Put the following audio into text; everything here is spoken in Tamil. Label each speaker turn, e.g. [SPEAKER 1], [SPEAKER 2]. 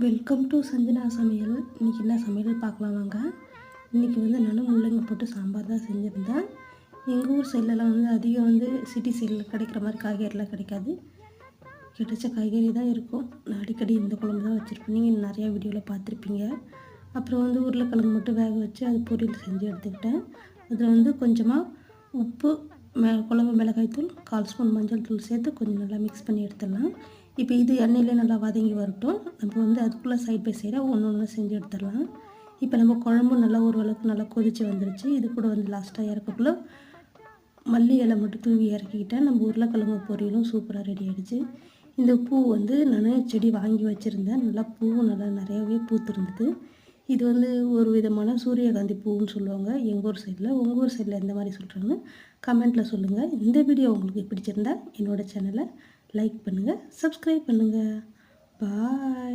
[SPEAKER 1] வெல்கம் டு சஞ்சனா சமையல். இன்றைக்கி என்ன சமையல் பார்க்கலாம் வாங்க. இன்றைக்கி நான் முள்ளங்கி போட்டு சாம்பார் தான் செஞ்சுருந்தேன். எங்கள் ஊர் சைட்லலாம் அதிகம் சிட்டி சைடில் கிடைக்கிற மாதிரி காய்கறிலாம் கிடைக்காது. கிடைச்ச காய்கறி தான் இருக்கும். நான் அடிக்கடி இந்த குழம்பு தான் வச்சுருப்பேன். நீங்கள் நிறையா வீடியோவில் பார்த்துருப்பீங்க. அப்புறம் உருளைக்கிழங்கு மட்டும் வேக வச்சு அது பொரியல் செஞ்சு எடுத்துக்கிட்டேன். அதில் கொஞ்சமாக உப்பு, குழம்பு மிளகாய்த்தூள், 1/4 ஸ்பூன் மஞ்சள் தூள் சேர்த்து கொஞ்சம் நல்லா மிக்ஸ் பண்ணி எடுத்துடலாம். இப்போ இது எண்ணெயிலே நல்லா வதங்கி வரட்டும். நம்ம அதுக்குள்ளே சைட் பை சைடாக ஒன்று ஒன்று செஞ்சு எடுத்துடலாம். இப்போ நம்ம குழம்பு நல்லா ஓரளவுக்கு நல்லா கொதித்து வந்துருச்சு. இது கூட லாஸ்ட்டாக இறக்கக்குள்ளே மல்லி இலை மட்டும் தூவி இறக்கிக்கிட்டேன். நம்ம உருளைக்கிழங்கு பொரியலும் சூப்பராக ரெடி ஆகிடுச்சு. இந்த பூ நான் செடி வாங்கி வச்சுருந்தேன். நல்லா பூவும் நல்லா நிறையாவே பூத்துருந்தது. இது ஒரு விதமான சூரியகாந்தி பூவுன்னு சொல்லுவாங்க எங்கள் ஊர் சைடில். உங்கள் ஊர் சைடில் எந்த மாதிரி சொல்கிறாங்கன்னு கமெண்ட்டில் சொல்லுங்கள். இந்த வீடியோ உங்களுக்கு பிடிச்சிருந்தா என்னோடய சேனலை லைக் பண்ணுங்கள், சப்ஸ்கிரைப் பண்ணுங்கள். பாய்.